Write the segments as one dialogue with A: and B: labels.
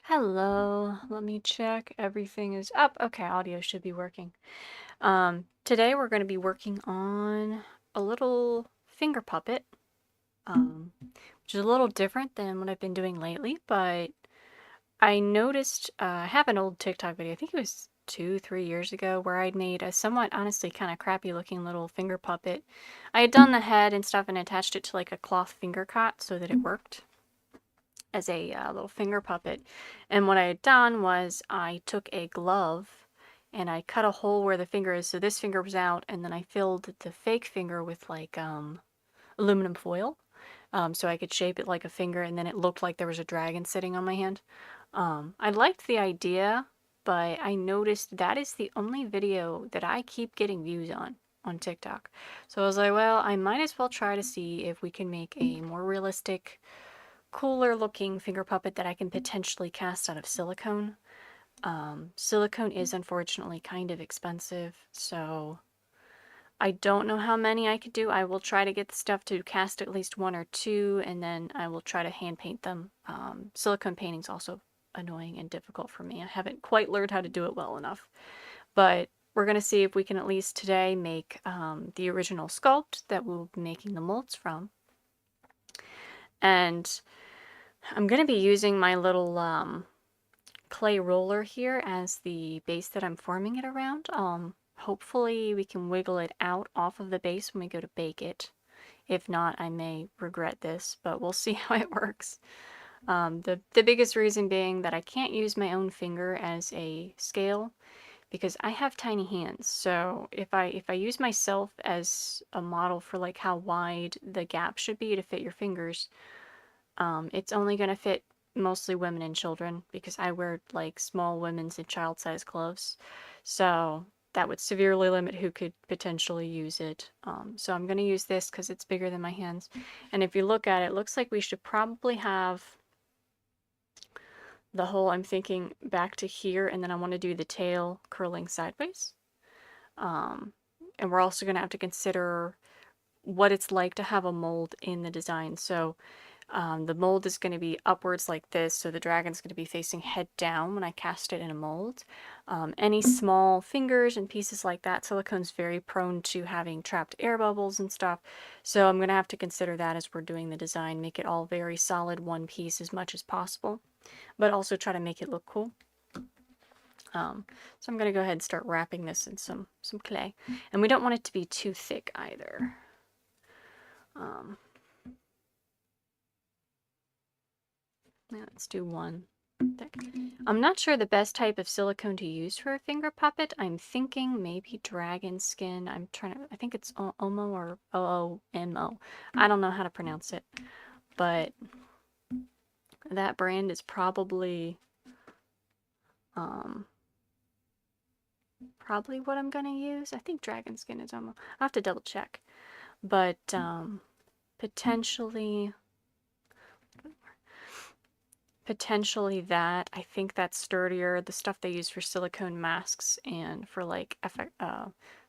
A: Hello, let me check. Everything is up. Okay, audio should be working. Today we're going to be working on a little finger puppet, which is a little different than what I've been doing lately, but I noticed, I have an old TikTok video, I think it was 2, 3 years ago, where I'd made a somewhat, honestly, kind of crappy looking little finger puppet. I had done the head and stuff and attached it to like a cloth finger cot so that it worked as a little finger puppet. And what I had done was I took a glove and I cut a hole where the finger is, so this finger was out, and then I filled the fake finger with like aluminum foil, so I could shape it like a finger, and then it looked like there was a dragon sitting on my hand. I liked the idea, but I noticed that is the only video that I keep getting views on TikTok. So I was like, well, I might as well try to see if we can make a more realistic, cooler looking finger puppet that I can potentially cast out of silicone. Silicone is unfortunately kind of expensive, so I don't know how many I could do. I will try to get the stuff to cast at least one or two, and then I will try to hand paint them. Silicone painting's also annoying and difficult for me. I haven't quite learned how to do it well enough, but we're going to see if we can at least today make the original sculpt that we'll be making the molds from. And I'm going to be using my little clay roller here as the base that I'm forming it around. Hopefully we can wiggle it out off of the base when we go to bake it. If not, I may regret this, but we'll see how it works. The biggest reason being that I can't use my own finger as a scale because I have tiny hands. So if I use myself as a model for like how wide the gap should be to fit your fingers, it's only going to fit mostly women and children because I wear like small women's and child-sized gloves. So that would severely limit who could potentially use it. So I'm going to use this because it's bigger than my hands. And if you look at it, it looks like we should probably have the hole, I'm thinking, back to here, and then I want to do the tail curling sideways. Um, and we're also going to have to consider what it's like to have a mold in the design. So the mold is going to be upwards like this, so the dragon's going to be facing head down when I cast it in a mold. Any small fingers and pieces like that, silicone's very prone to having trapped air bubbles and stuff, so I'm going to have to consider that as we're doing the design, make it all very solid one piece as much as possible, but also try to make it look cool. So I'm going to go ahead and start wrapping this in some clay, and we don't want it to be too thick either. Let's do one thick. I'm not sure the best type of silicone to use for a finger puppet. I'm thinking maybe dragon skin. I think it's Omo or OOMO. I don't know how to pronounce it, but that brand is probably what I'm gonna use. I think dragon skin is Omo. I'll have to double check, but potentially that. I think that's sturdier. The stuff they use for silicone masks and for like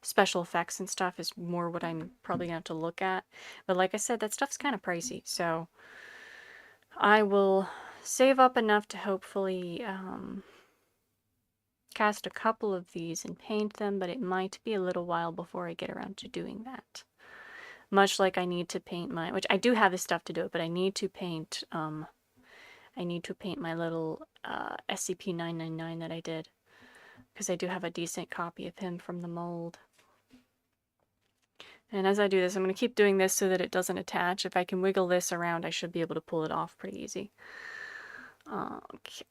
A: special effects and stuff is more what I'm probably going to have to look at. But like I said, that stuff's kind of pricey. So I will save up enough to hopefully cast a couple of these and paint them, but it might be a little while before I get around to doing that. Much like I need to paint which I do have the stuff to do it, but I need to paint my little SCP-999 that I did, because I do have a decent copy of him from the mold. And as I do this, I'm going to keep doing this so that it doesn't attach. If I can wiggle this around, I should be able to pull it off pretty easy. Okay.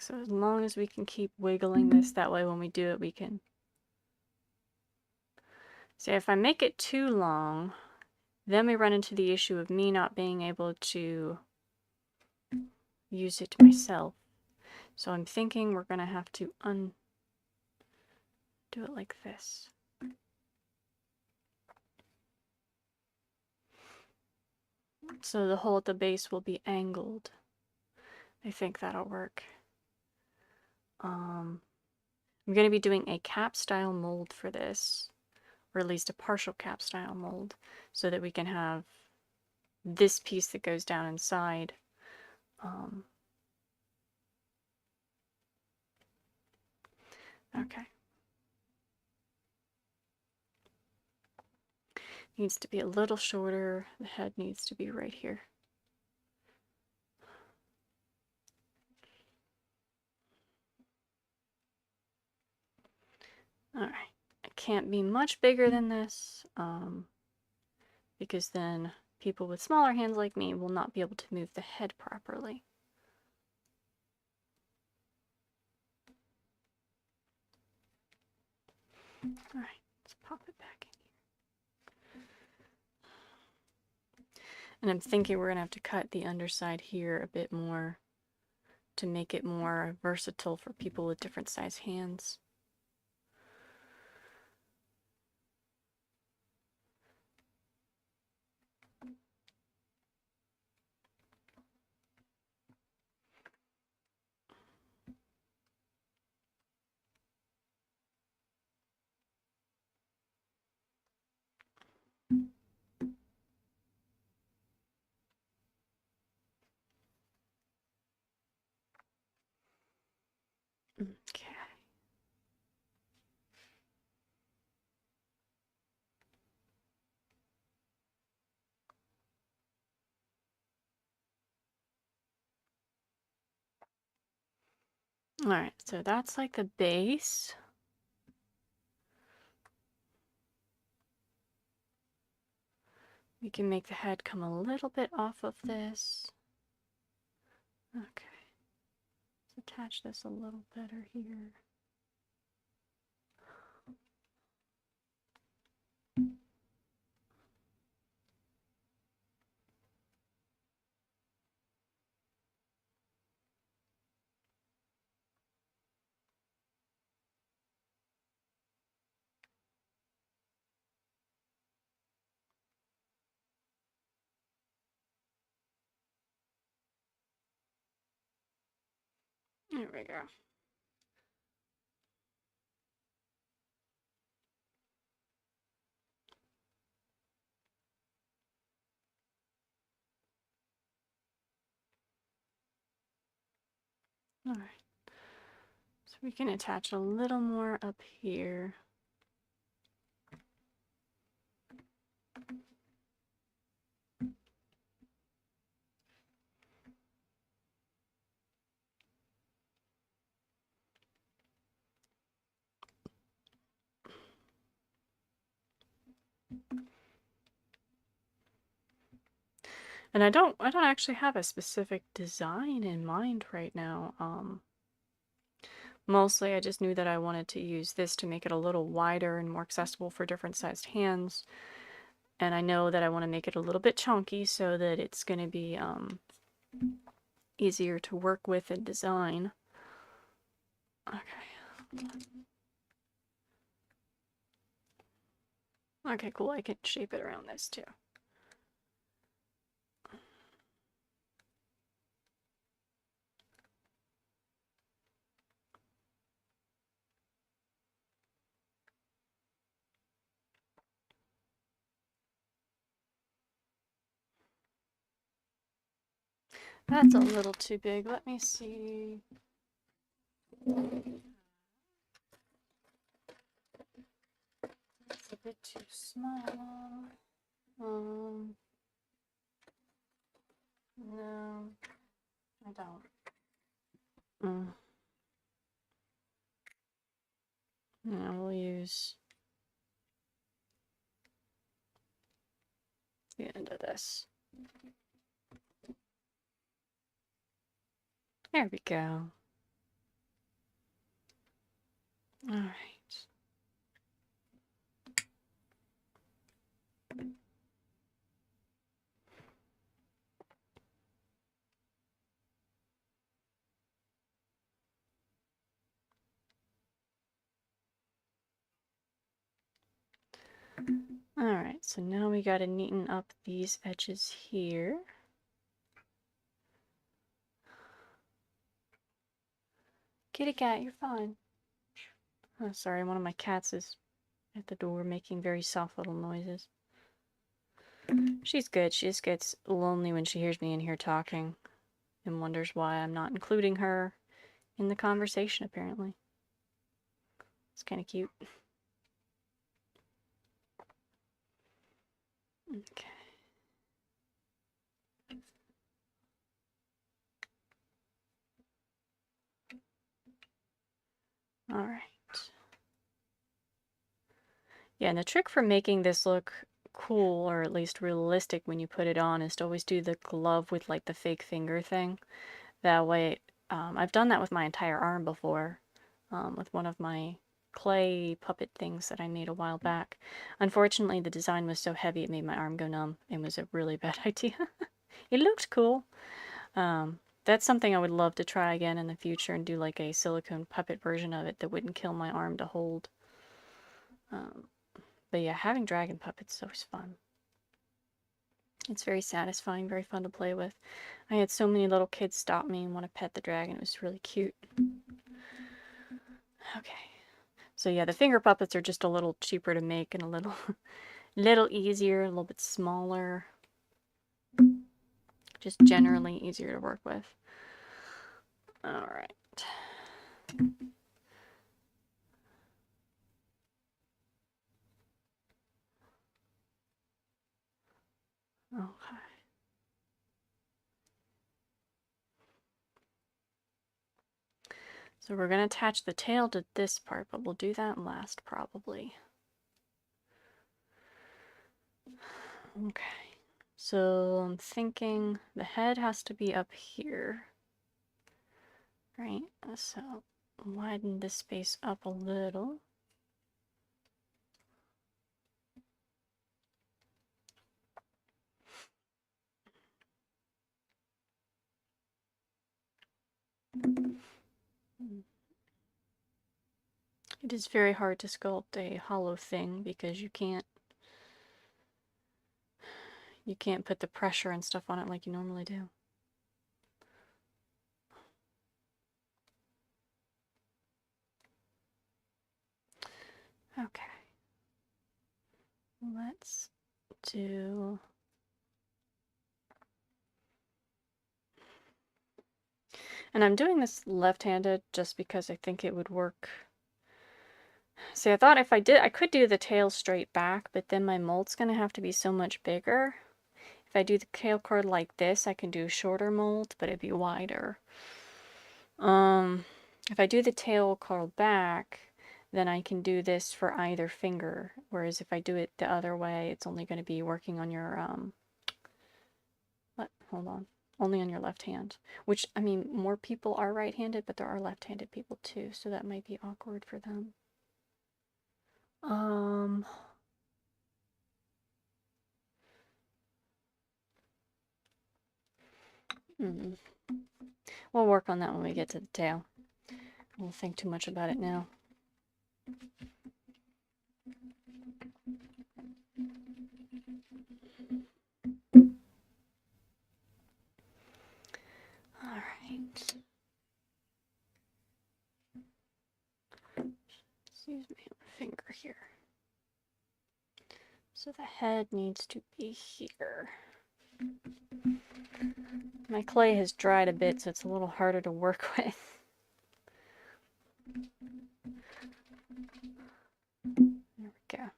A: So as long as we can keep wiggling this, that way when we do it, we can... See, if I make it too long, then we run into the issue of me not being able to use it myself. So I'm thinking we're going to have to do it like this. So the hole at the base will be angled. I think that'll work. I'm going to be doing a cap style mold for this, or at least a partial cap style mold, so that we can have this piece that goes down inside. Okay. Needs to be a little shorter. The head needs to be right here. Alright. It can't be much bigger than this, because then people with smaller hands like me will not be able to move the head properly. Alright, let's pop it back in here. And I'm thinking we're going to have to cut the underside here a bit more to make it more versatile for people with different size hands. Okay. Alright, so that's like the base. We can make the head come a little bit off of this. Okay. Let's attach this a little better here. There we go. Alright. So we can attach a little more up here. And I don't actually have a specific design in mind right now. Mostly I just knew that I wanted to use this to make it a little wider and more accessible for different sized hands. And I know that I want to make it a little bit chunky so that it's going to be easier to work with and design. Okay. Okay, cool. I can shape it around this too. That's a little too big. Let me see. It's a bit too small. No, I don't. No, we'll use the end of this. There we go. All right. All right, so now we got to neaten up these edges here. Kitty cat, you're fine. Oh, sorry, one of my cats is at the door making very soft little noises. She's good. She just gets lonely when she hears me in here talking and wonders why I'm not including her in the conversation, apparently. It's kind of cute. Okay. Alright. Yeah, and the trick for making this look cool, or at least realistic when you put it on, is to always do the glove with like the fake finger thing. That way, I've done that with my entire arm before, with one of my clay puppet things that I made a while back. Unfortunately, the design was so heavy it made my arm go numb. It was a really bad idea. It looked cool. That's something I would love to try again in the future and do like a silicone puppet version of it that wouldn't kill my arm to hold. But yeah, having dragon puppets is always fun. It's very satisfying, very fun to play with. I had so many little kids stop me and want to pet the dragon. It was really cute. Okay. So yeah, the finger puppets are just a little cheaper to make and a little little easier, a little bit smaller. Just generally easier to work with. Alright. Okay. So we're going to attach the tail to this part, but we'll do that last probably. Okay. So I'm thinking the head has to be up here. Right? So widen this space up a little. It is very hard to sculpt a hollow thing because you can't put the pressure and stuff on it like you normally do. Okay. Let's do... And I'm doing this left-handed just because I think it would work. See, I thought if I could do the tail straight back, but then my mold's going to have to be so much bigger. If I do the tail cord like this, I can do a shorter mold, but it'd be wider. If I do the tail cord back, then I can do this for either finger. Whereas if I do it the other way, it's only going to be working on your, hold on. Only on your left hand. Which, I mean, more people are right-handed, but there are left-handed people too, so that might be awkward for them. We'll work on that when we get to the tail. I won't think too much about it now. Alright. Excuse me, finger here. So the head needs to be here. My clay has dried a bit, so it's a little harder to work with. There we go.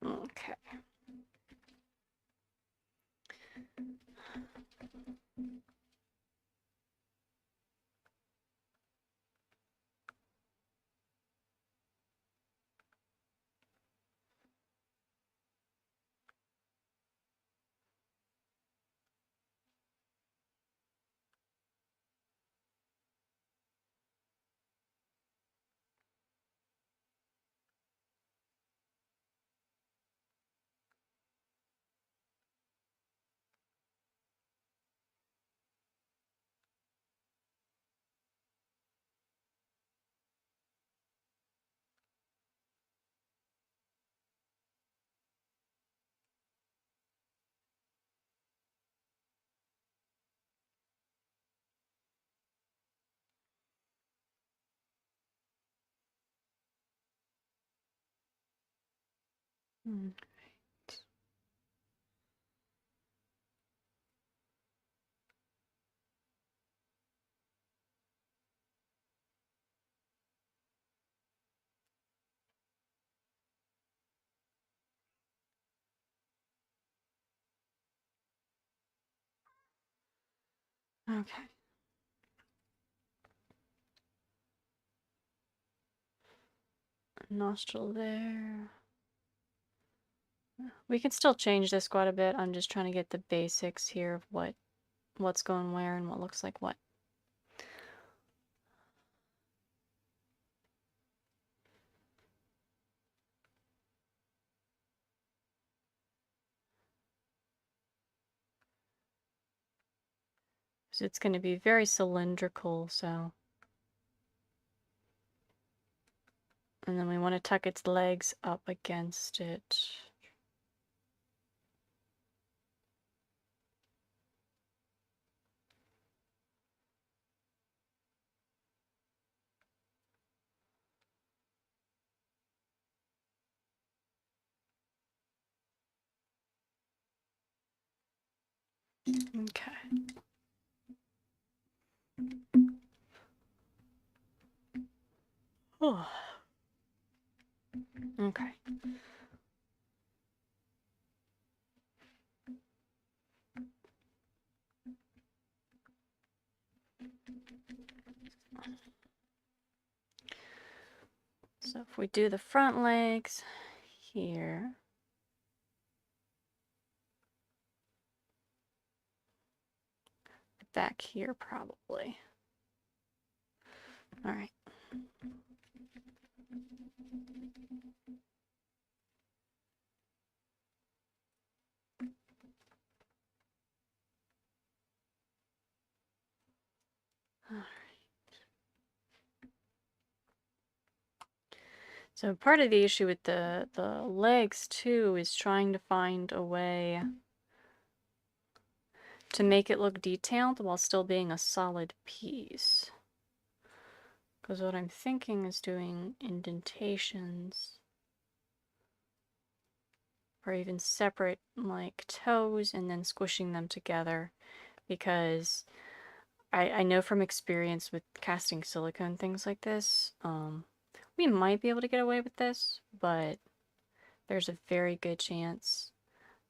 A: Okay. Mm. Okay. Nostril there. We can still change this quite a bit. I'm just trying to get the basics here of what's going where and what looks like what. So it's going to be very cylindrical, so. And then we want to tuck its legs up against it. Okay. Oh. Okay. So if we do the front legs here. Back here probably. All right. So part of the issue with the legs too is trying to find a way to make it look detailed while still being a solid piece. Because what I'm thinking is doing indentations or even separate like toes and then squishing them together, because I know from experience with casting silicone things like this, we might be able to get away with this, but there's a very good chance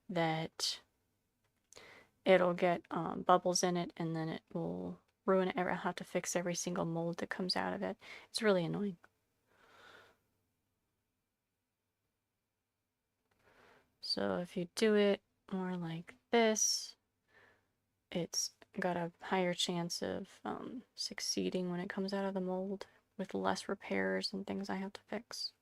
A: that it'll get bubbles in it and then it will ruin it. I'll have to fix every single mold that comes out of it. It's really annoying. So if you do it more like this, it's got a higher chance of succeeding when it comes out of the mold with less repairs and things I have to fix.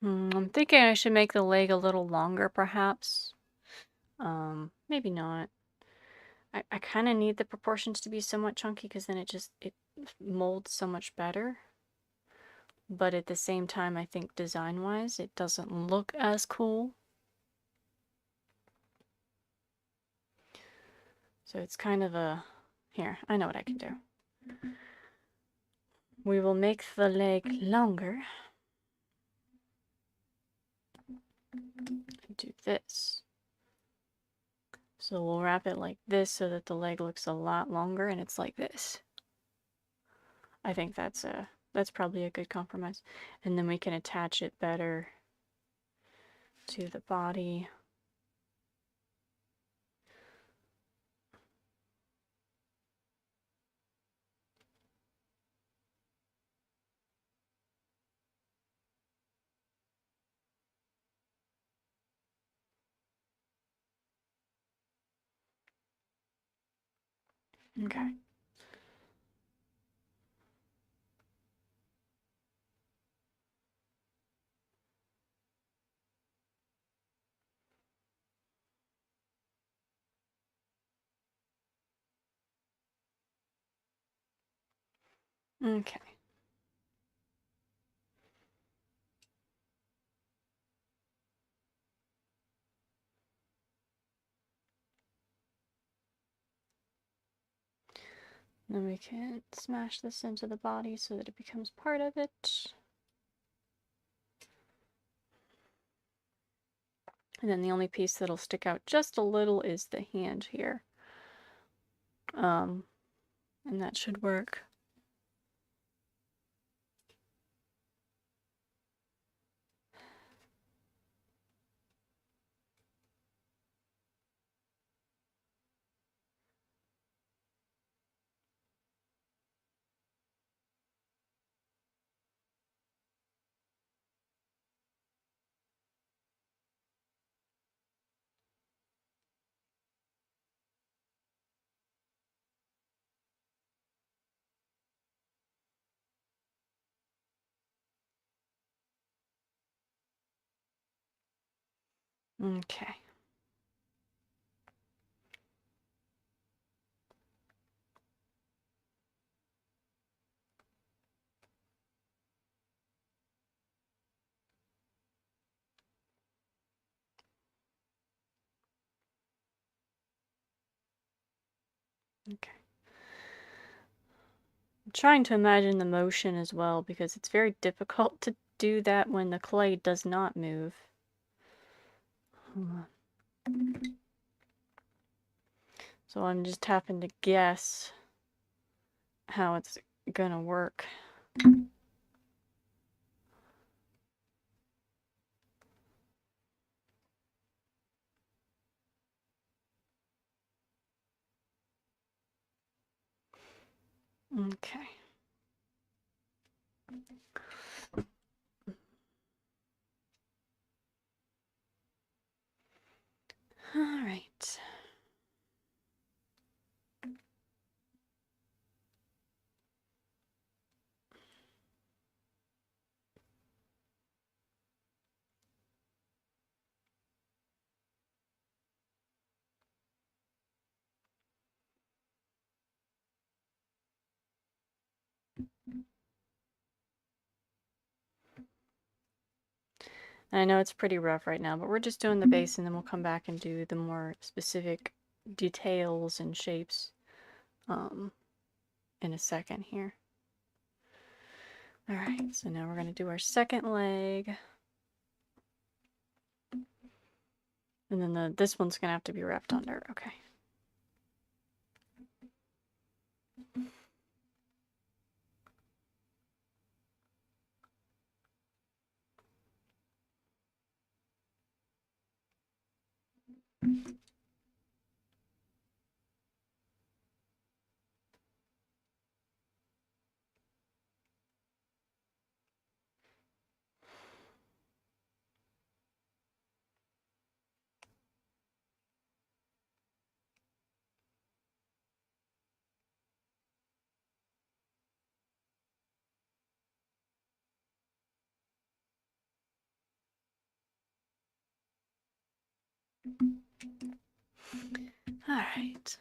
A: I'm thinking I should make the leg a little longer, perhaps. Maybe not. I kind of need the proportions to be somewhat chunky because then it molds so much better. But at the same time, I think design-wise, it doesn't look as cool. So it's kind of a... Here, I know what I can do. We will make the leg longer. Do this. So we'll wrap it like this so that the leg looks a lot longer and it's like this. I think that's probably a good compromise. And then we can attach it better to the body. Okay. Okay. Then we can smash this into the body so that it becomes part of it. And then the only piece that'll stick out just a little is the hand here. And that should work. Okay. Okay. I'm trying to imagine the motion as well because it's very difficult to do that when the clay does not move. So I'm just having to guess how it's gonna work. Okay. All right. I know it's pretty rough right now, but we're just doing the base and then we'll come back and do the more specific details and shapes in a second here. Alright, so now we're going to do our second leg. And then this one's going to have to be wrapped under. Okay. Alright.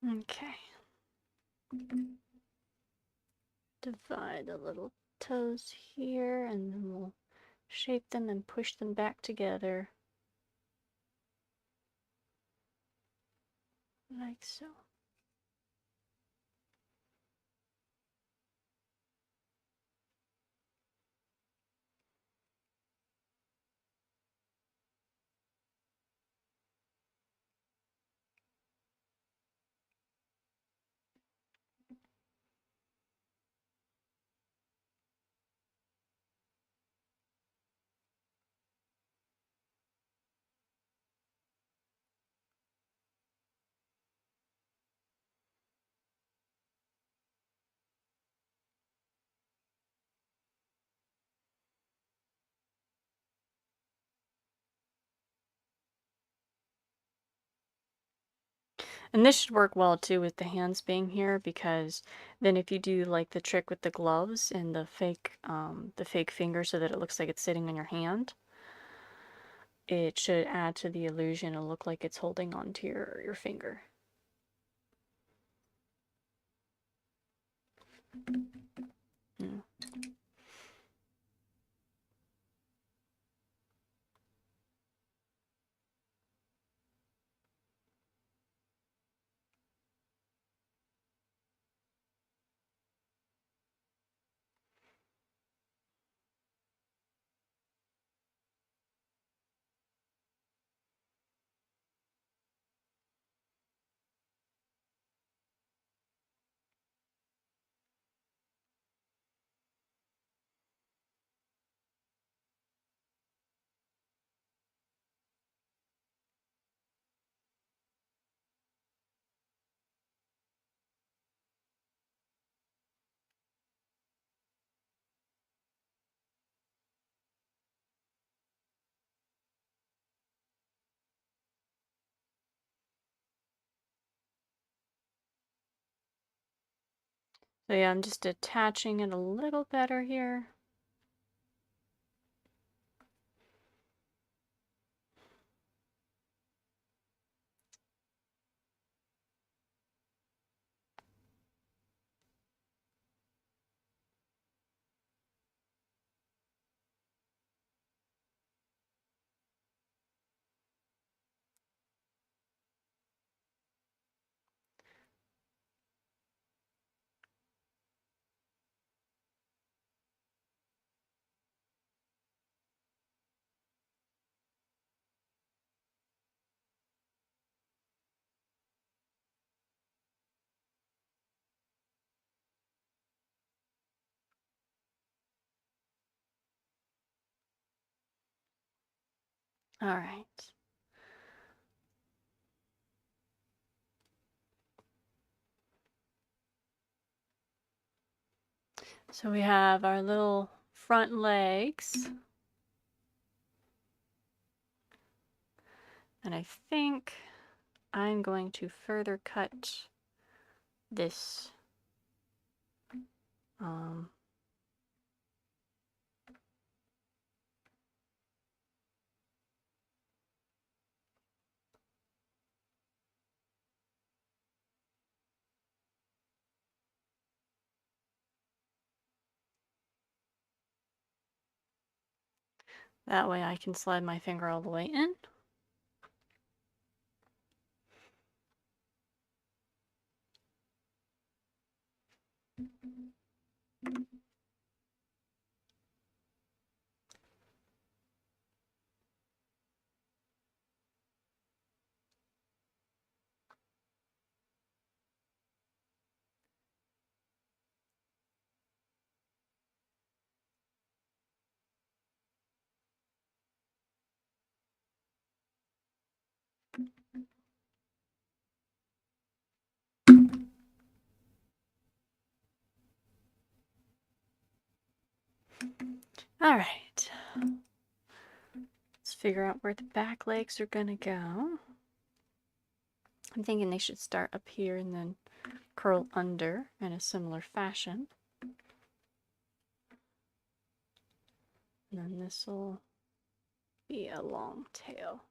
A: Okay. Divide the little toes here and then we'll shape them and push them back together. like so. And this should work well too with the hands being here, because then if you do like the trick with the gloves and the fake finger so that it looks like it's sitting on your hand, it should add to the illusion and look like it's holding onto your finger. Mm. So yeah, I'm just attaching it a little better here. All right. So we have our little front legs. And I think I'm going to further cut this um, that way I can slide my finger all the way in. All right. Let's figure out where the back legs are gonna go. I'm thinking they should start up here and then curl under in a similar fashion. And then this will be a long tail.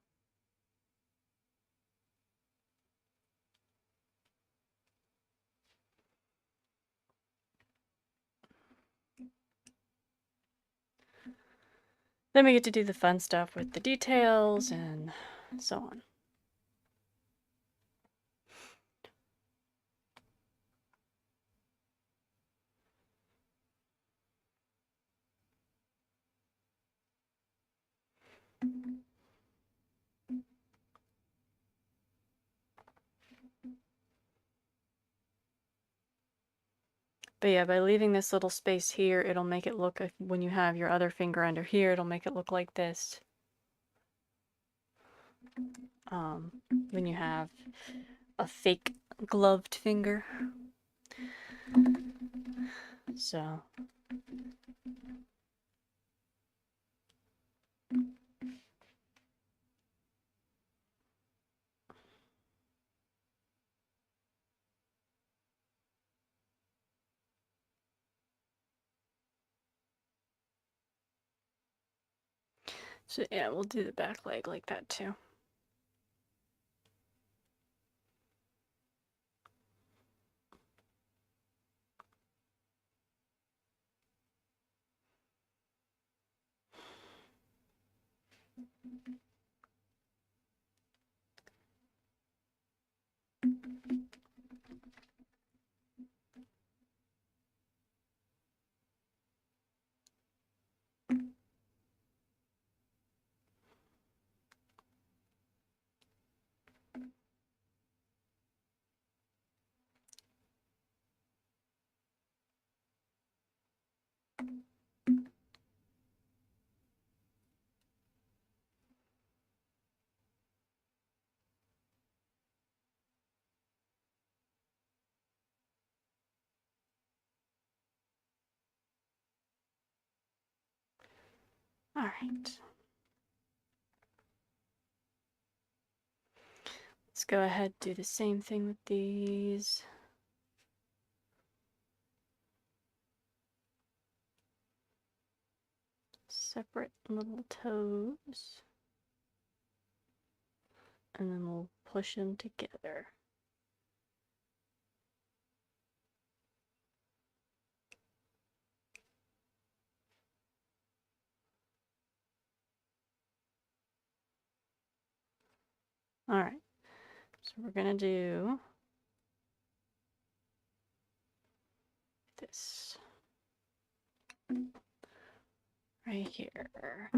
A: Then we get to do the fun stuff with the details and so on. But yeah, by leaving this little space here, it'll make it look, when you have your other finger under here, it'll make it look like this. When you have a fake gloved finger. So yeah, we'll do the back leg like that too. All right. Let's go ahead and do the same thing with these. Separate little toes. And then we'll push them together. All right. So we're going to do this right here.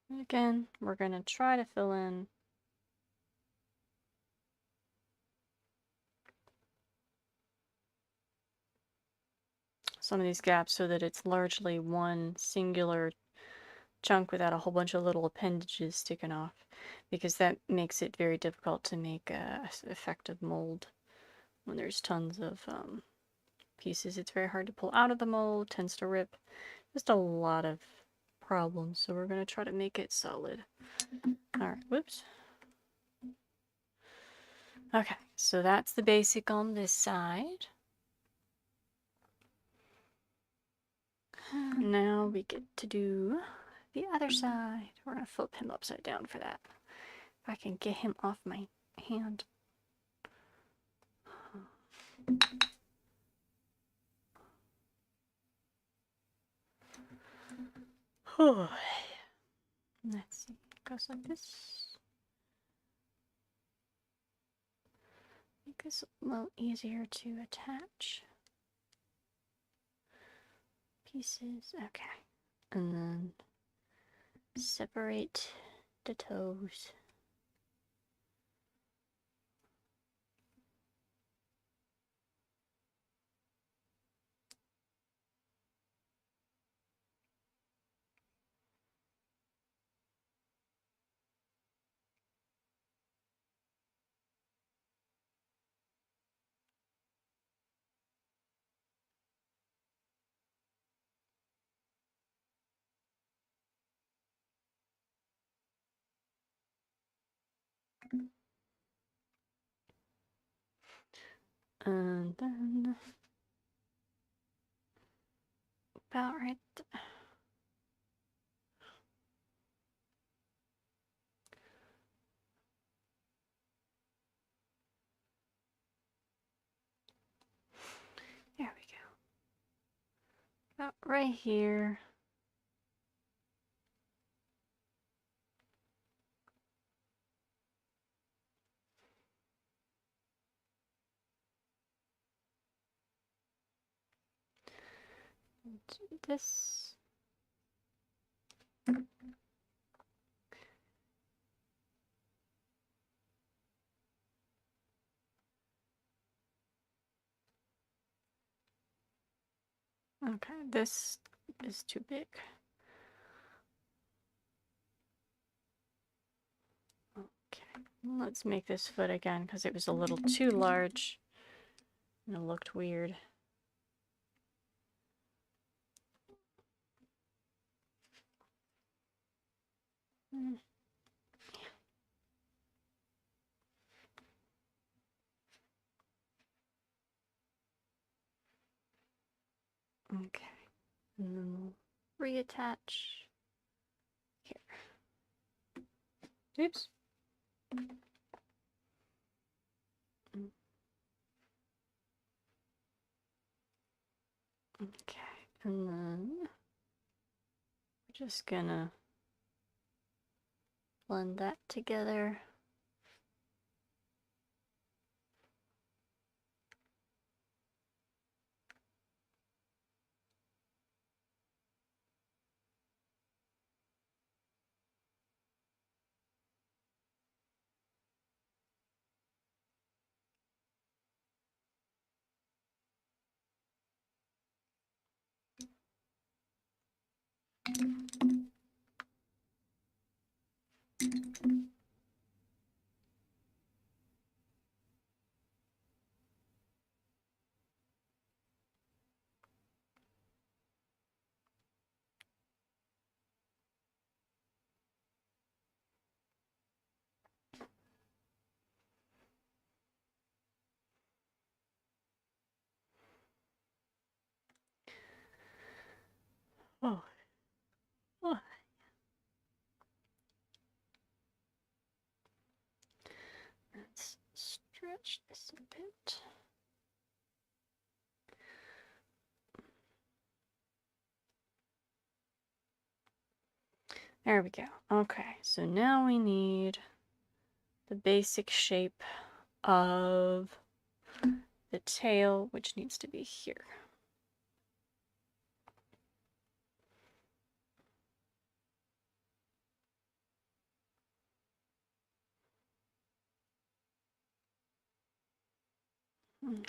A: And again, we're going to try to fill in some of these gaps so that it's largely one singular chunk without a whole bunch of little appendages sticking off, because that makes it very difficult to make a effective mold when there's tons of pieces. It's very hard to pull out of the mold, tends to rip, just a lot of problems. So we're going to try to make it solid. All right, whoops. Okay, so that's the basic on this side. Now we get to do the other side. We're going to flip him upside down for that. If I can get him off my hand. Let's see, it goes like this. Make this a little easier to attach. Pieces, okay. And then separate the toes. And then about right there. There we go. About right here. Do this. Okay, this is too big. Okay, let's make this foot again because it was a little too large and it looked weird. Okay, and then we'll reattach here. Oops. Okay, and then we're just gonna blend that together. Oh, oh. Let's stretch this a bit. There we go. Okay, so now we need the basic shape of the tail, which needs to be here. All right.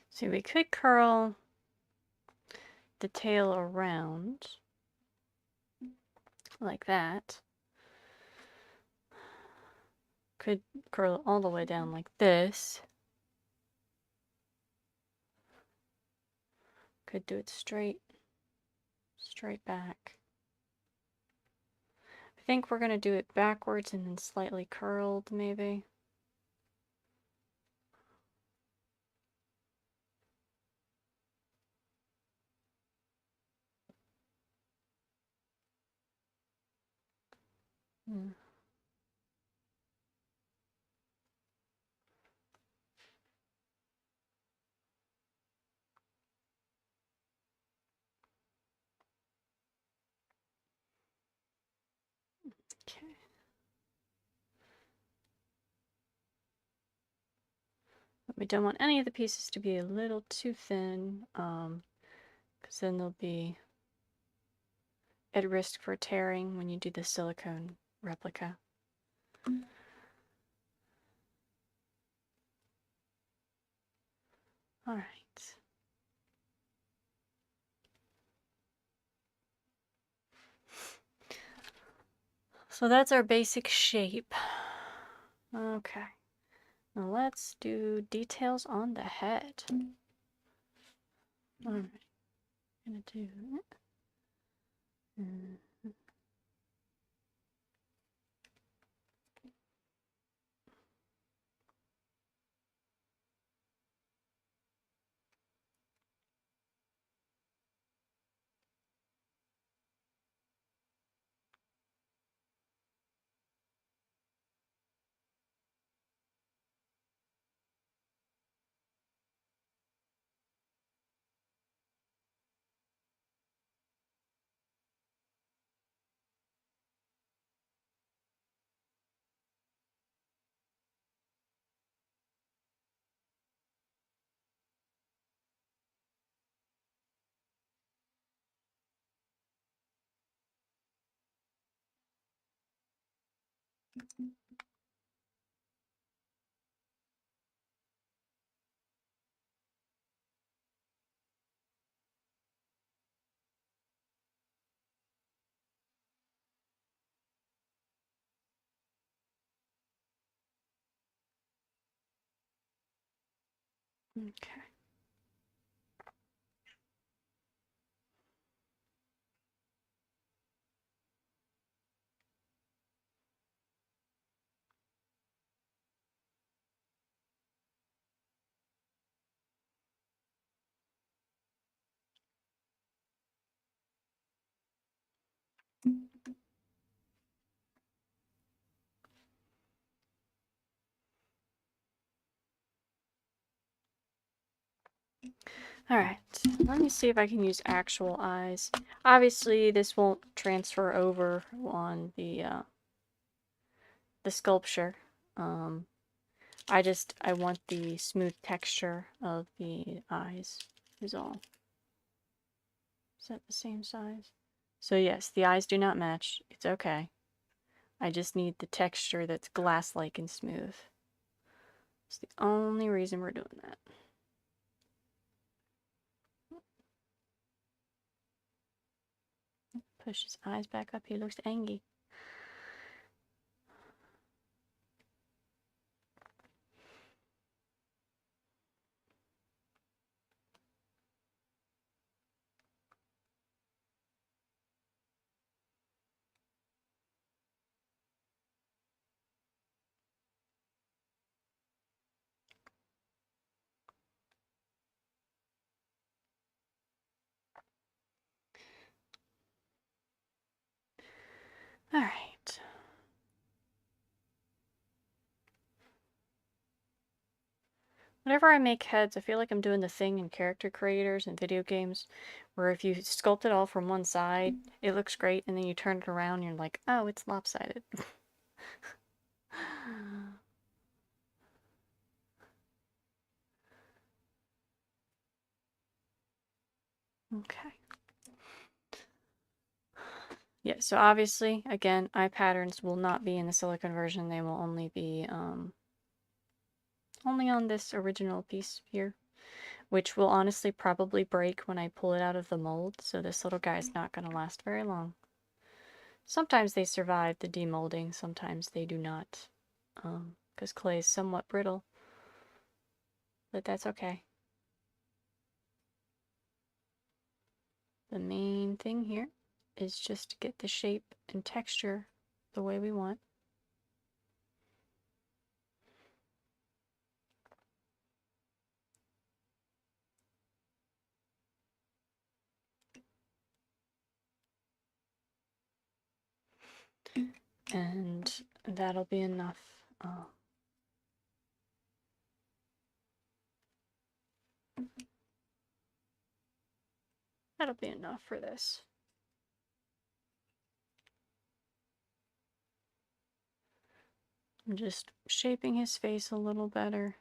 A: So we could curl the tail around like that. Could curl it all the way down like this. Could do it straight back. I think we're gonna do it backwards and then slightly curled, maybe. Hmm. Okay. But we don't want any of the pieces to be a little too thin, because then they'll be at risk for tearing when you do the silicone replica. All right. So that's our basic shape. Okay. Now let's do details on the head. All right. I'm gonna do that. Okay. All right. Let me see if I can use actual eyes. Obviously, this won't transfer over on the sculpture. Um, I want the smooth texture of the eyes is all. Is that the same size? So yes, the eyes do not match. It's okay. I just need the texture that's glass-like and smooth. It's the only reason we're doing that. Push his eyes back up. He looks angry. All right. Whenever I make heads, I feel like I'm doing the thing in character creators and video games where if you sculpt it all from one side, it looks great, and then you turn it around and you're like, oh, it's lopsided. Okay. Yeah, so obviously, again, eye patterns will not be in the silicone version. They will only be only on this original piece here, which will honestly probably break when I pull it out of the mold, so this little guy is not going to last very long. Sometimes they survive the demolding, sometimes they do not, because clay is somewhat brittle, but that's okay. The main thing here is just to get the shape and texture the way we want. And that'll be enough. That'll be enough for this. I'm just shaping his face a little better.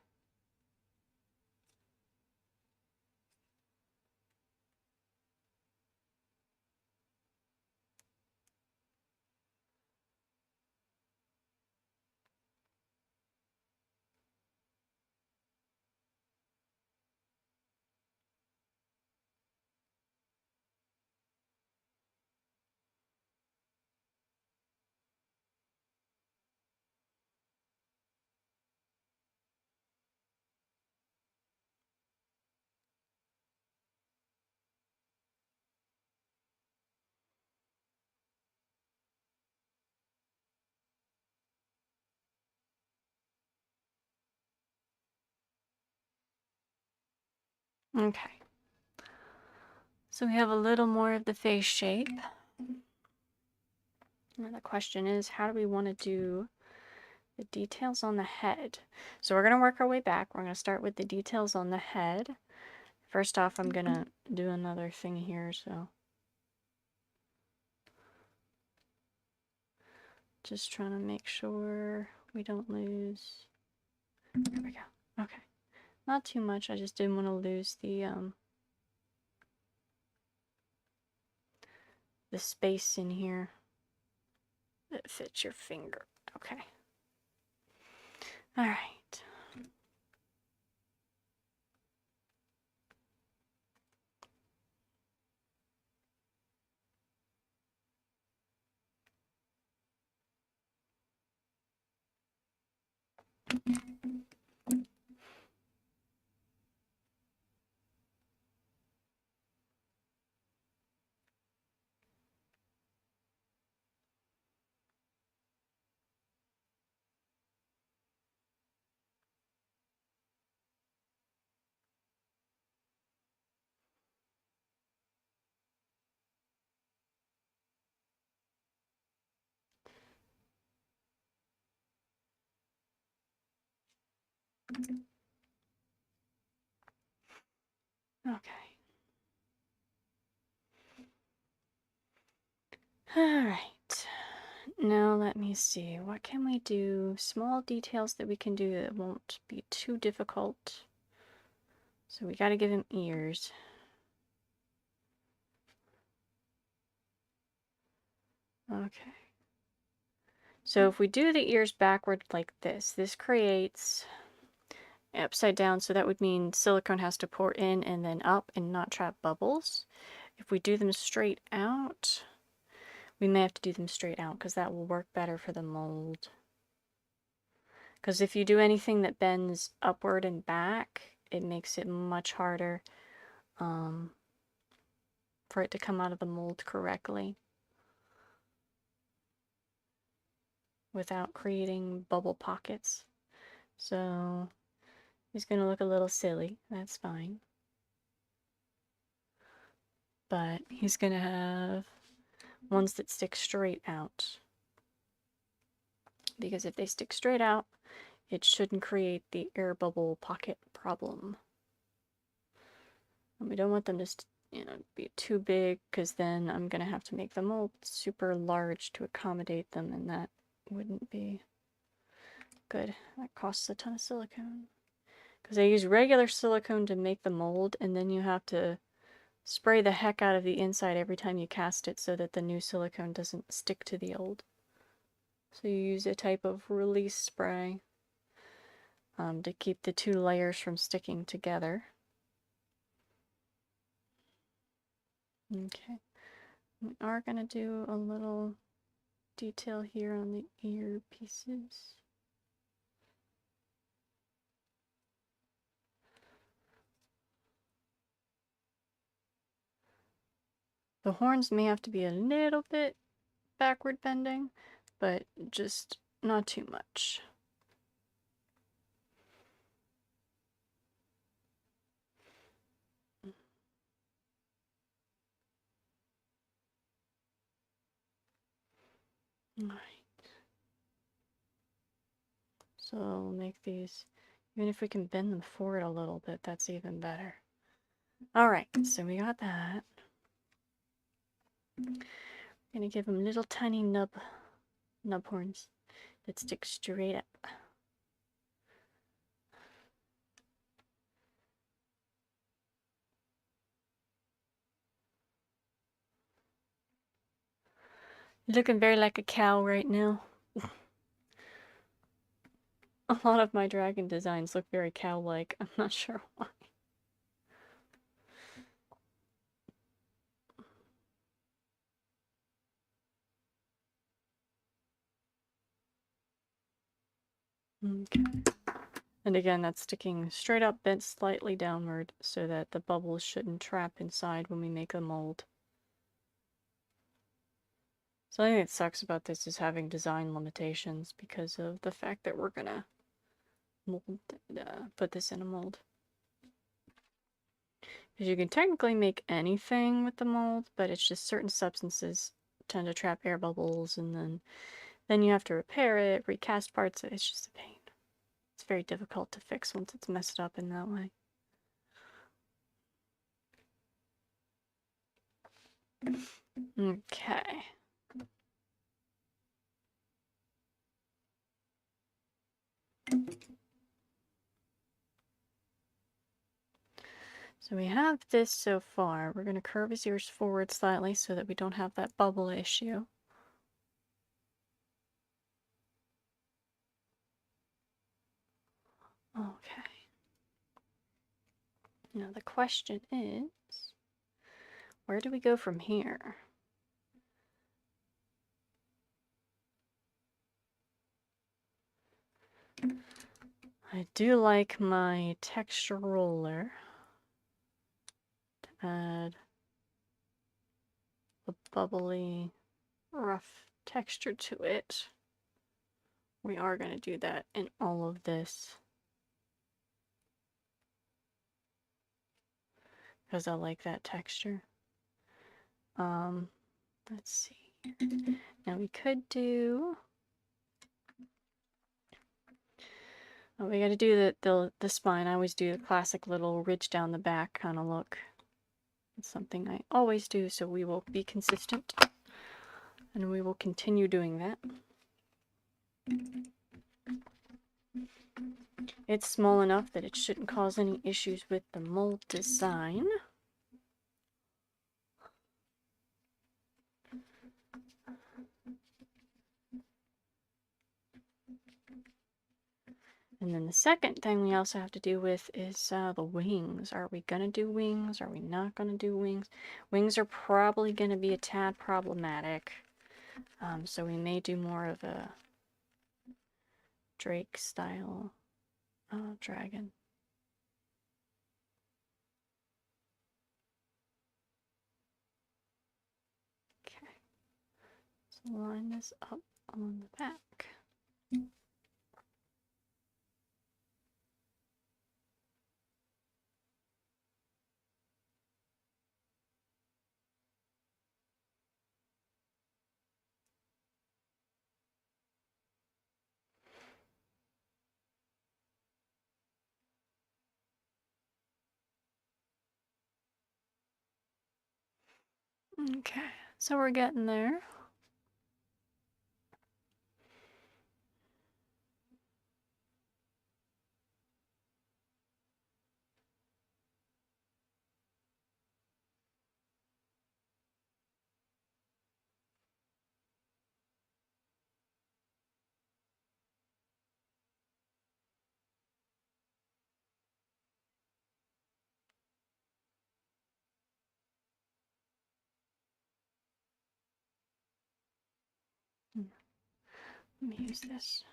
A: Okay. So we have a little more of the face shape. Now the question is, how do we want to do the details on the head? So we're going to work our way back. We're going to start with the details on the head. First off, I'm going to do another thing here, so just trying to make sure we don't lose. There we go. Okay. Not too much. I just didn't want to lose the space in here that fits your finger. Okay. All right. Okay. All right. Now let me see. What can we do? Small details that we can do that won't be too difficult. So we got to give him ears. Okay. So if we do the ears backward like this creates upside down, so that would mean silicone has to pour in and then up and not trap bubbles. If we do them straight out, we may have to do them straight out because that will work better for the mold. Because if you do anything that bends upward and back, it makes it much harder for it to come out of the mold correctly without creating bubble pockets. So he's going to look a little silly. That's fine. But he's going to have ones that stick straight out. Because if they stick straight out, it shouldn't create the air bubble pocket problem. And we don't want them to be too big, because then I'm going to have to make the mold super large to accommodate them, and that wouldn't be good. That costs a ton of silicone. Because I use regular silicone to make the mold, and then you have to spray the heck out of the inside every time you cast it so that the new silicone doesn't stick to the old. So you use a type of release spray to keep the two layers from sticking together. Okay, we are going to do a little detail here on the ear pieces. The horns may have to be a little bit backward bending, but just not too much. All right. So we'll make these, even if we can bend them forward a little bit, that's even better. All right, so we got that. Gonna give them little tiny nub horns that stick straight up. You're looking very like a cow right now. A lot of my dragon designs look very cow-like. I'm not sure why. Okay. And again, that's sticking straight up, bent slightly downward, so that the bubbles shouldn't trap inside when we make a mold. So I think it sucks about this is having design limitations because of the fact that we're gonna mold, put this in a mold. Because you can technically make anything with the mold, but it's just certain substances tend to trap air bubbles, and then you have to repair it, recast parts. It's just a pain. It's very difficult to fix once it's messed up in that way. Okay. So we have this so far. We're going to curve his ears forward slightly so that we don't have that bubble issue. Okay. Now the question is, where do we go from here? I do like my texture roller to add a bubbly, rough texture to it. We are going to do that in all of this, because I like that texture. Let's see. Now we could do... Oh, we gotta do the spine. I always do the classic little ridge down the back kind of look. It's something I always do, so we will be consistent. And we will continue doing that. It's small enough that it shouldn't cause any issues with the mold design. And then the second thing we also have to do with is the wings. Are we gonna do wings? Are we not gonna do wings? Wings are probably gonna be a tad problematic. So we may do more of a Drake style dragon. Okay, so line this up on the back. Okay, so we're getting there. Let me use this.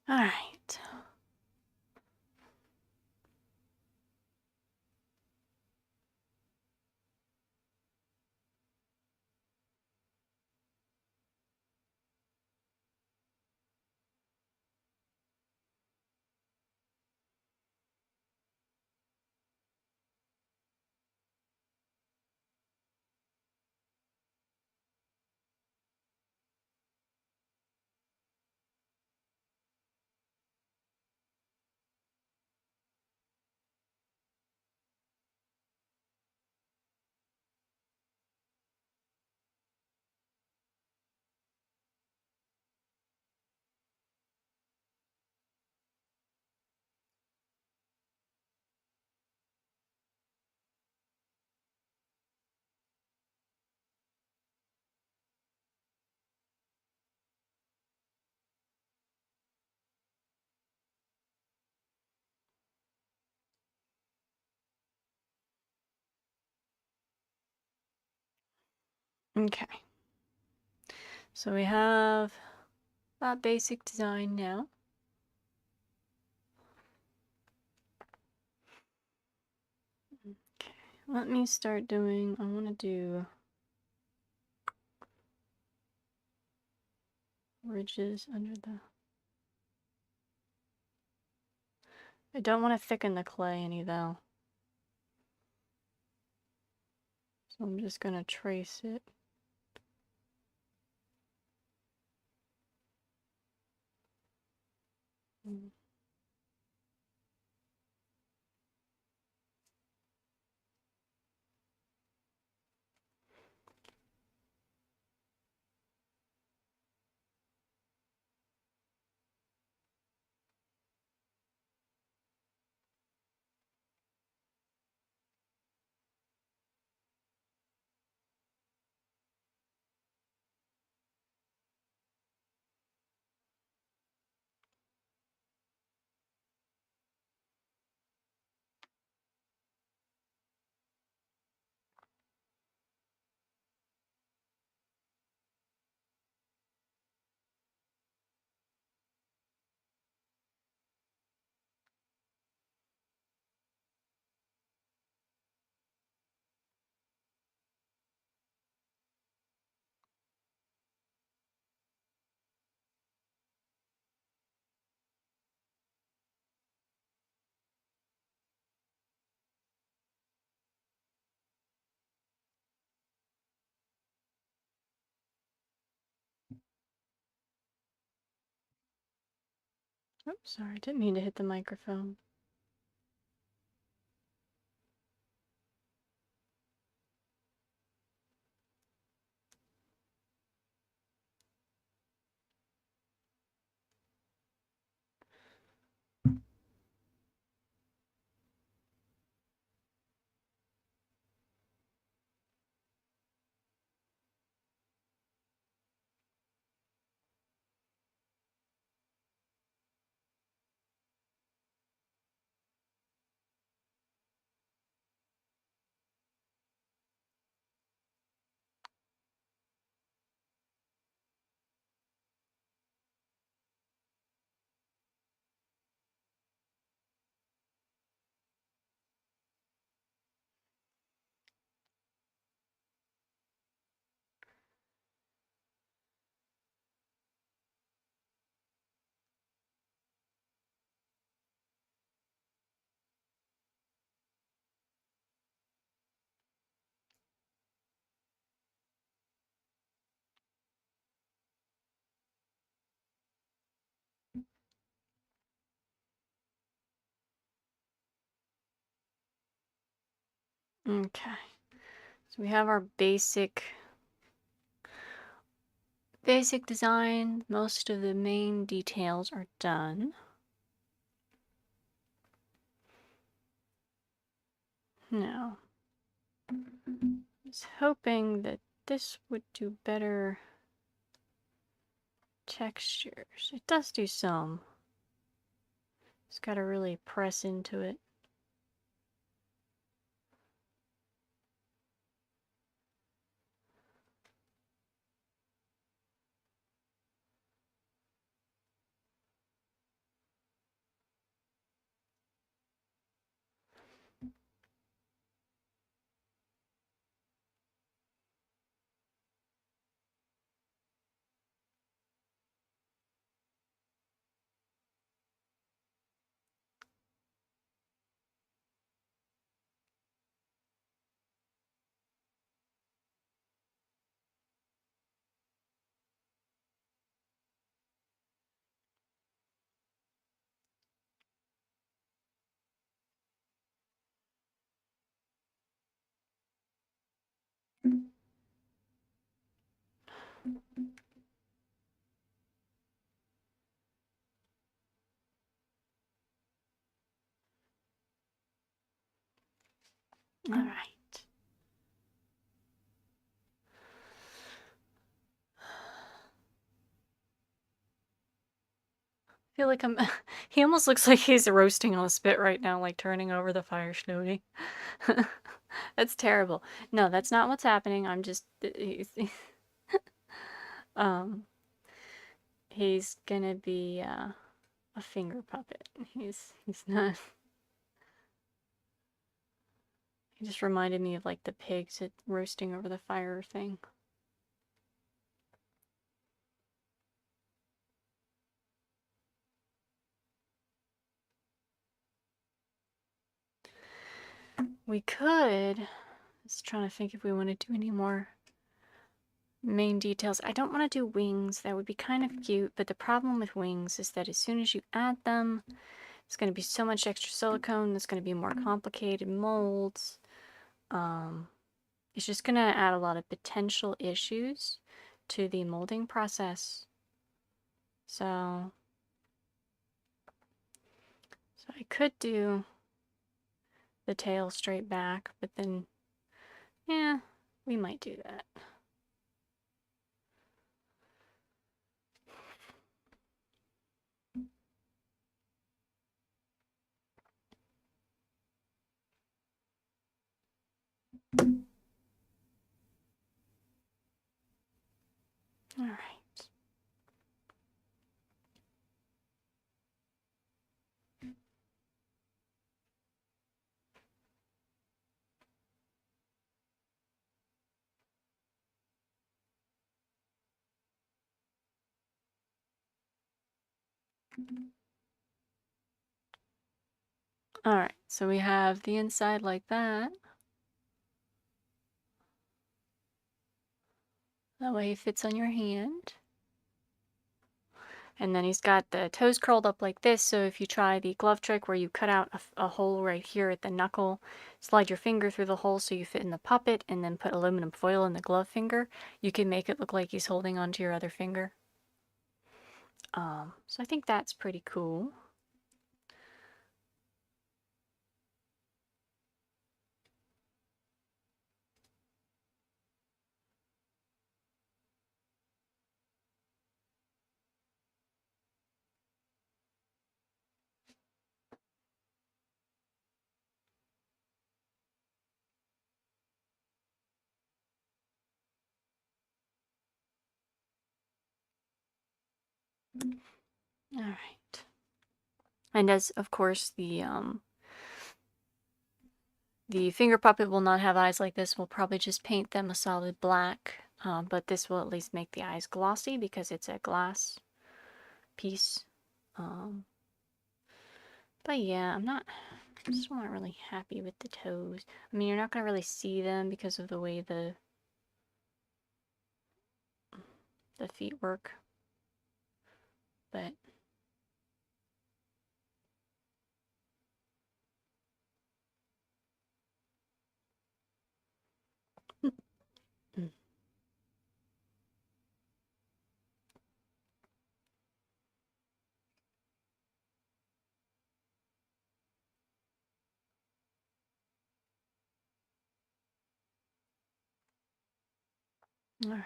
A: All right. Okay. So we have that basic design now. Okay. Let me start doing, I want to do ridges under the... I don't want to thicken the clay any though. So I'm just going to trace it. Oops, sorry, didn't mean to hit the microphone. Okay, so we have our basic design. Most of the main details are done. Now, I was hoping that this would do better textures. It does do some. Just gotta really press into it. All right. I feel like I'm. He almost looks like he's roasting on a spit right now, like turning over the fire slowly. That's terrible. No, that's not what's happening. I'm just. Um, he's gonna be a finger puppet. He's not. He just reminded me of like the pigs at roasting over the fire thing. We could. Just trying to think if we want to do any more main details. I don't want to do wings. That would be kind of cute, but the problem with wings is that as soon as you add them, it's going to be so much extra silicone. It's going to be more complicated molds. It's just going to add a lot of potential issues to the molding process. So I could do the tail straight back, but then, yeah, we might do that. All right. All right, so we have the inside like that. That way it fits on your hand. And then he's got the toes curled up like this, so if you try the glove trick where you cut out a hole right here at the knuckle, slide your finger through the hole so you fit in the puppet, and then put aluminum foil in the glove finger, you can make it look like he's holding onto your other finger. So I think that's pretty cool. All right. And as, of course, the finger puppet will not have eyes like this. We'll probably just paint them a solid black, but this will at least make the eyes glossy because it's a glass piece. But yeah, I'm just not really happy with the toes. I mean, you're not gonna really see them because of the way the feet work, but all right.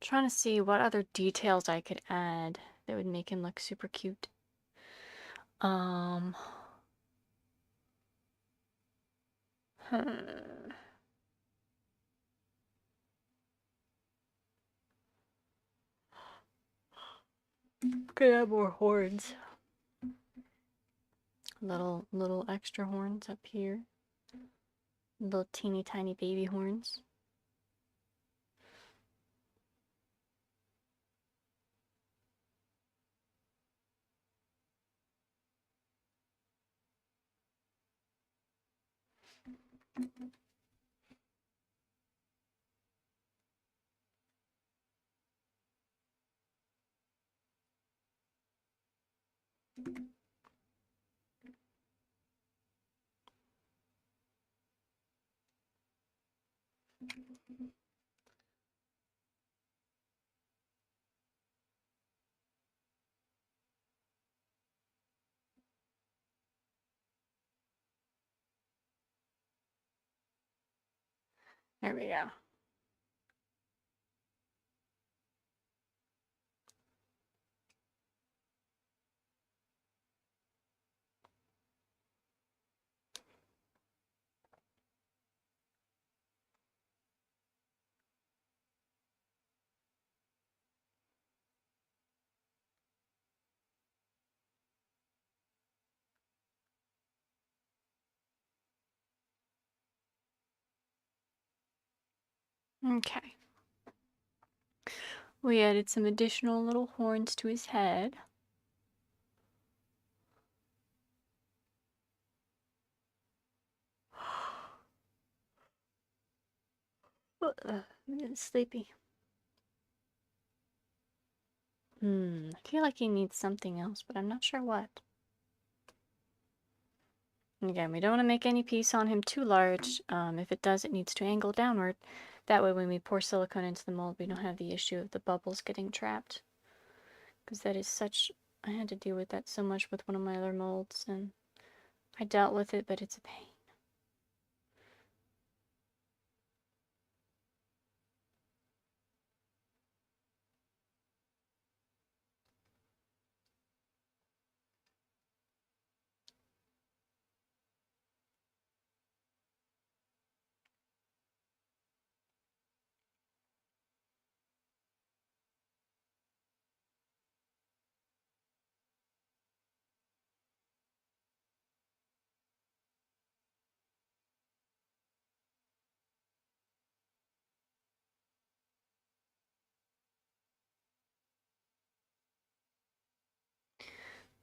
A: Trying to see what other details I could add that would make him look super cute. Hmm. Could add more horns. Little extra horns up here. Little teeny tiny baby horns. There we go. Okay. We added some additional little horns to his head. I'm getting sleepy. I feel like he needs something else, but I'm not sure what. Again, we don't want to make any piece on him too large. If it does, it needs to angle downward. That way when we pour silicone into the mold, we don't have the issue of the bubbles getting trapped. Because that is such... I had to deal with that so much with one of my other molds, and I dealt with it, but it's a pain.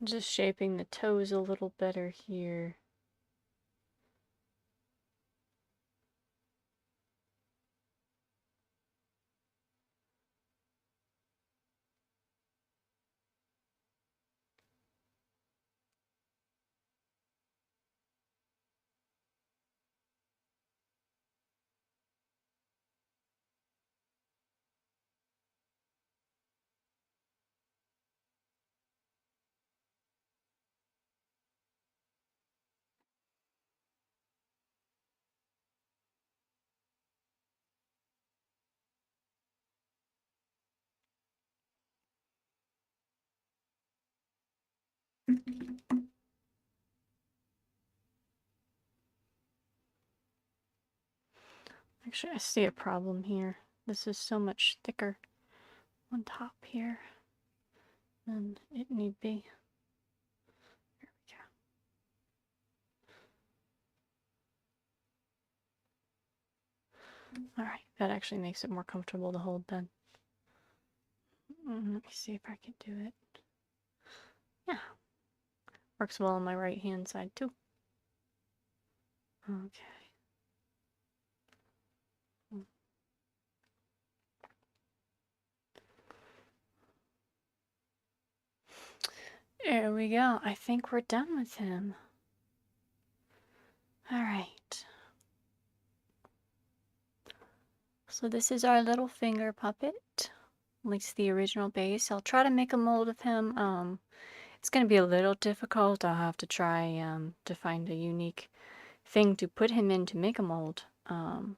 A: Just shaping the toes a little better here. Actually, I see a problem here. This is so much thicker on top here than it need be. There we go. Alright, that actually makes it more comfortable to hold then. Let me see if I can do it. Yeah. Works well on my right hand side too. Okay. There we go. I think we're done with him. Alright. So this is our little finger puppet. At least the original base. I'll try to make a mold of him. It's going to be a little difficult. I'll have to try to find a unique thing to put him in to make a mold. Because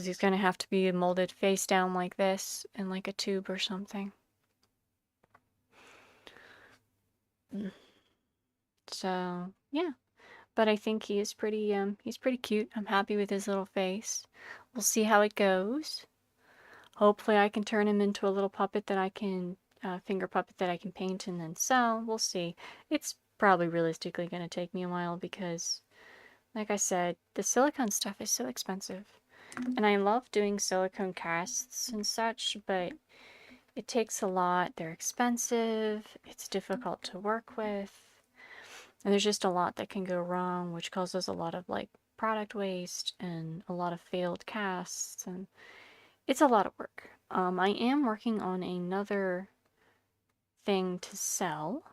A: he's going to have to be molded face down like this in like a tube or something. So, yeah. But I think he's pretty cute. I'm happy with his little face. We'll see how it goes. Hopefully I can turn him into a little puppet that I can, finger puppet that I can paint and then sell. We'll see. It's probably realistically going to take me a while because, like I said, the silicone stuff is so expensive. And I love doing silicone casts and such, but it takes a lot. They're expensive. It's difficult to work with. And there's just a lot that can go wrong, which causes a lot of like product waste and a lot of failed casts, and it's a lot of work. I am working on another thing to sell.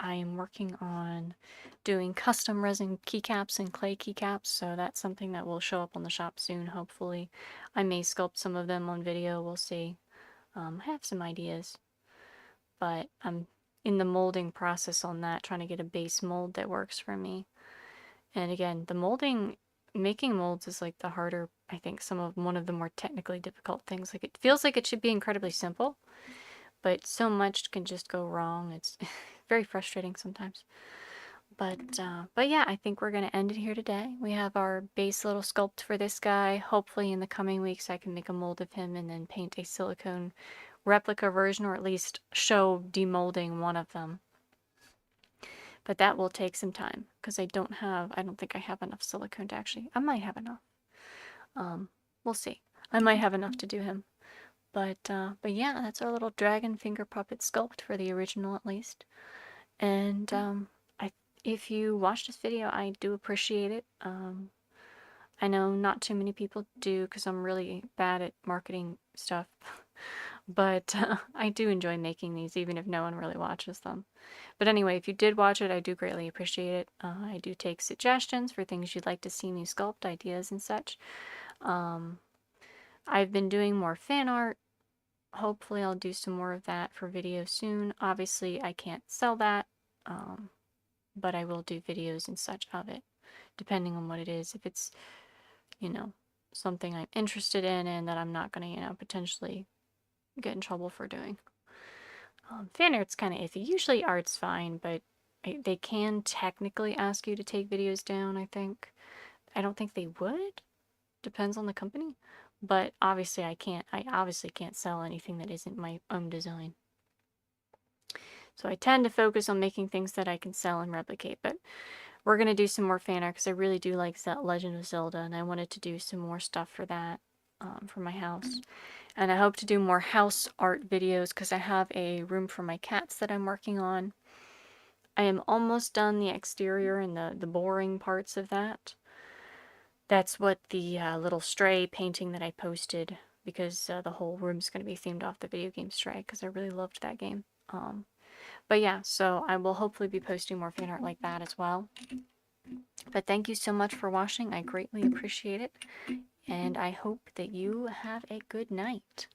A: I am working on doing custom resin keycaps and clay keycaps, so that's something that will show up on the shop soon, hopefully. I may sculpt some of them on video, we'll see. I have some ideas, but I'm in the molding process on that, trying to get a base mold that works for me. And again, the molding making molds is like the harder, I think, one of the more technically difficult things. Like, it feels like it should be incredibly simple, but so much can just go wrong. It's very frustrating sometimes. But yeah, I think we're gonna end it here today. We have our base little sculpt for this guy. Hopefully in the coming weeks I can make a mold of him and then paint a silicone replica version, or at least show demolding one of them. But that will take some time because I don't think I have enough silicone to actually, I might have enough. We'll see. I might have enough to do him. But yeah, that's our little dragon finger puppet sculpt for the original at least. And if you watch this video, I do appreciate it. I know not too many people do because I'm really bad at marketing stuff. But I do enjoy making these even if no one really watches them. But anyway, if you did watch it, I do greatly appreciate it. I do take suggestions for things you'd like to see me sculpt, ideas and such. I've been doing more fan art. Hopefully I'll do some more of that for video soon. Obviously I can't sell that, but I will do videos and such of it, depending on what it is. If it's, you know, something I'm interested in and that I'm not going to, potentially get in trouble for doing. Fan art's kind of iffy. Usually art's fine, but they can technically ask you to take videos down, I think. I don't think they would. Depends on the company. But obviously I obviously can't sell anything that isn't my own design. So I tend to focus on making things that I can sell and replicate, but we're going to do some more fan art because I really do like Legend of Zelda, and I wanted to do some more stuff for that, for my house. And I hope to do more house art videos because I have a room for my cats that I'm working on. I am almost done the exterior and the boring parts of that. That's what the little Stray painting that I posted, because the whole room's going to be themed off the video game Stray because I really loved that game. But yeah, so I will hopefully be posting more fan art like that as well. But thank you so much for watching. I greatly appreciate it. And I hope that you have a good night.